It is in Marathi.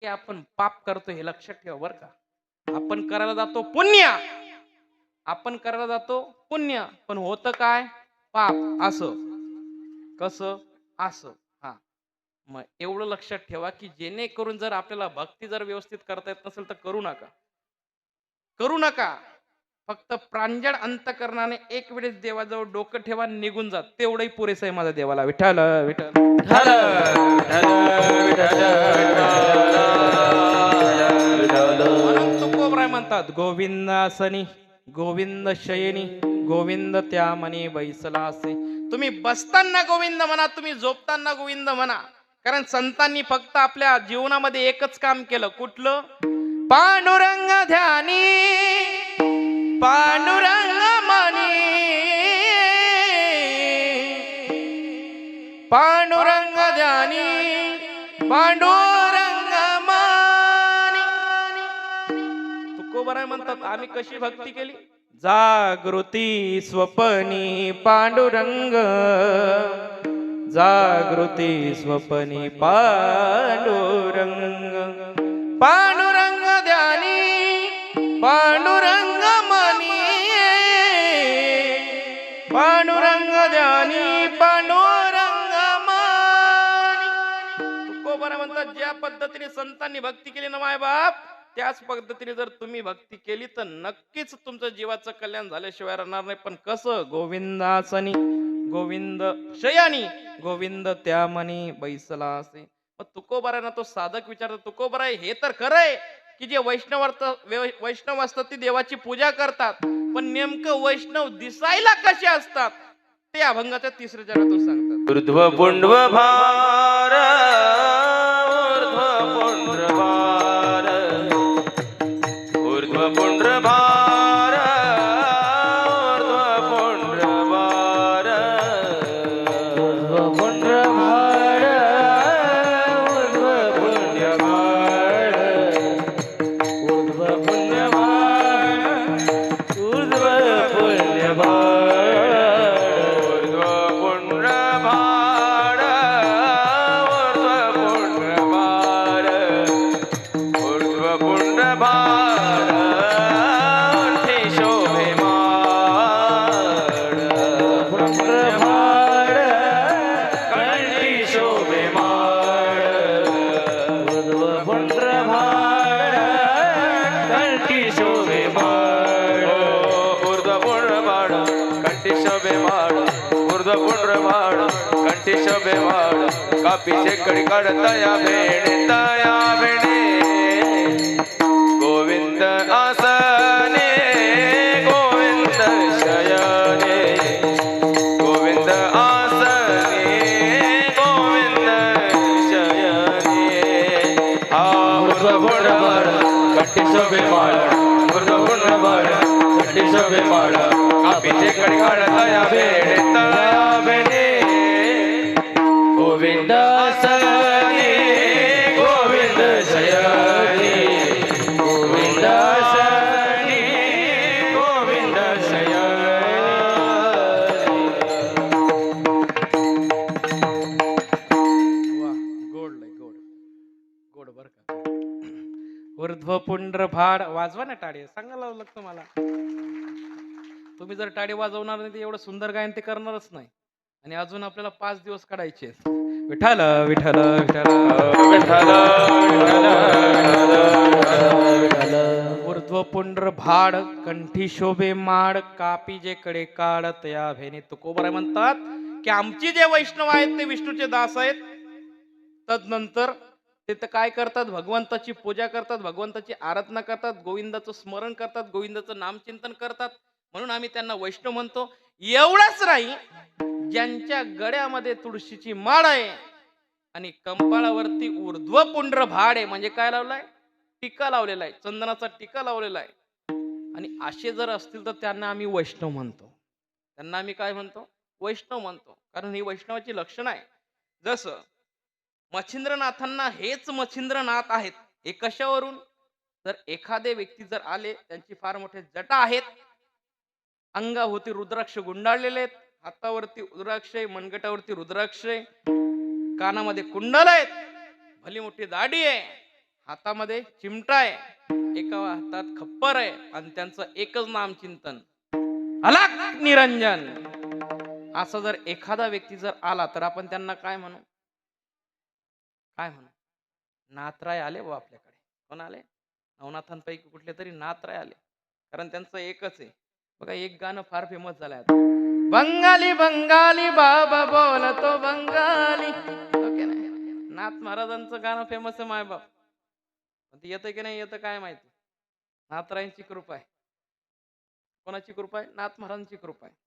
की आपण पाप करतो हे लक्षात ठेवा बरं का. आपण करायला जातो पुण्य, आपण करायला जातो पुण्य, पण होतं काय? पाप. असं कसं? असं. हा, मग एवढं लक्षात ठेवा की जेणेकरून जर आपल्याला भक्ती जर व्यवस्थित करता येत नसेल तर करू नका, करू नका. फक्त प्रांजळ अंतकरणाने एक वेळेस देवाजवळ डोकं ठेवा, निघून जा, तेवढंही पुरेसं आहे माझ्या देवाला. विठ्ठल विठ्ठल विठ्ठल विठ्ठल विठ्ठल. म्हणून तुकोबराय म्हणतात, गोविंदासनी गोविंद शयनी गोविंद त्या मनी बैसला असे. तुम्ही बसताना गोविंद म्हणा, तुम्ही झोपताना गोविंद म्हणा. कारण संतांनी फक्त आपल्या जीवनामध्ये एकच काम केलं. कुठलं? पांडुरंग ध्यानी पांडुरंग मनी, पांडुरंग ध्यानी पांडुरंग मनी. तुकोबराय म्हणतात, आम्ही कशी भक्ती केली? जागृती स्वपनी पांडुरंग, जागृती स्वपनी पांडुरंग, पांडुरंग ध्यानी पांडुरंग मनी, पांडुरंग ध्यानी पांडुरंग मनी. तुकोबराय म्हणतात, ज्या पद्धतीने संतांनी भक्ती केली ना माय बाप, त्याच पद्धतीने जर तुम्ही भक्ती केली तर नक्कीच तुमचं जीवाचं कल्याण झाल्याशिवाय राहणार नाही. पण कसं? गोविंदासनी गोविंद शयानी गोविंद त्या मनी बैसला असे. तुकोबरायना तो साधक विचारतो, तुकोबराय हे तर खरंय की जे वैष्णव असतात ती देवाची पूजा करतात, पण नेमकं वैष्णव दिसायला कसे असतात ते अभंगाच्या तिसऱ्या चरणातून सांगतात. ऊर्ध्व पुंड्व भार ऊर्ध्व पुंड्र भार, ऊर्ध्व पुंड्र भार ऊर्ध्व पुंड्र भार, ऊर्ध्व पुंड्र भार ऊर्ध्व पुण्य भार, ऊर्ध्व पुण्य भार ऊर्ध्व पुण्य भार, ऊर्ध्व पुंड्र भार ऊर्ध्व पुंड्र भार, ऊर्ध्व पुंड्र भार कंठी शोभे माळ, पुंड्र भार कंठी शोभे माळ, ऊर्ध्व पुंड्र भार कंठी शोभे माळ, ऊर्ध्व पुंड्र भार कंठी शोभे माळ, ऊर्ध्व पुंड्र भार कंठी शोभे माळ. कापीचे कडी काढता या भेणे तया भेणे, गोविंद आसने गोविंद शयने, गोविंद आसने गोविंद शयने. हा ऊर्ध्व पुंड्र भार कंठी शोभे माळ, ऊर्ध्व पुंड्र भार कंठी शोभे माळ. कापीचे कडी काढता या भेणे तया भेणे, गोविंद आसने गोविंद शयने, गोविंद आसने गोविंद शयने. वा, गोड लय गोड गोड बर का. ऊर्ध्व पुंड्र भाड. वाजवा ना टाळी, सांगायला लागतं मला. तुम्ही जर टाळी वाजवणार नाही तर एवढं सुंदर गायन ते करणारच नाही. आणि अजून आपल्याला 5 दिवस काढायचे. विठ्ठल विठ्ठल विठ्ठल विठ्ठल विठ्ठल. ऊर्ध्व पुंड्र भाड कंठी शोभे माड, कापी जे कडे काढत या भेने. तुकोबराय म्हणतात की आमची जे वैष्णव आहेत ते विष्णूचे दास आहेत. तदनंतर ते तर काय करतात? भगवंताची पूजा करतात, भगवंताची आराधना करतात, गोविंदाचं स्मरण करतात, गोविंदाचं नामचिंतन करतात. म्हणून आम्ही त्यांना वैष्णव म्हणतो. एवढंच नाही, ज्यांच्या गळ्यामध्ये तुळशीची माळ आहे आणि कंपाळावरती ऊर्ध्व पुंड्र भाड आहे, म्हणजे काय लावलाय? टीका लावलेला आहे, चंदनाचा टीका लावलेला आहे. आणि असे जर असतील तर त्यांना आम्ही वैष्णव म्हणतो. त्यांना आम्ही काय म्हणतो? वैष्णव म्हणतो. कारण ही वैष्णवाची लक्षणं आहे. जसं मच्छिंद्रनाथांना हेच मच्छिंद्रनाथ आहेत. हे कशावरून? जर एखादे व्यक्ती जर आले, त्यांची फार मोठे जटा आहेत, अंगाभोवती रुद्राक्ष गुंडाळलेले आहेत, हातावरती रुद्राक्ष आहे, मनगटावरती रुद्राक्ष आहे, कानामध्ये कुंडल आहेत, भली मोठी दाढी आहे, हातामध्ये चिमटा आहे, एका हातात खप्पर आहे आणि त्यांचं एकच नाम चिंतन, अलख निरंजन. असं जर एखादा व्यक्ती जर आला तर आपण त्यांना काय म्हणू? काय म्हणू? नाथराय आले बा आपल्याकडे. कोण आले? नवनाथांपैकी कुठले तरी नाथराय आले. कारण त्यांचं एकच आहे. बघा एक गाणं फार फेमस झालंय आता. बंगाली बंगाली बाबा बोलतो बंगाली. ओके नाही? नाथ महाराजांचं गाणं फेमस आहे मायबाप. पण ते येतं की नाही येतं काय माहिती. नाथरायांची कृपा आहे. कोणाची कृपा आहे? नाथ महाराजांची कृपा आहे.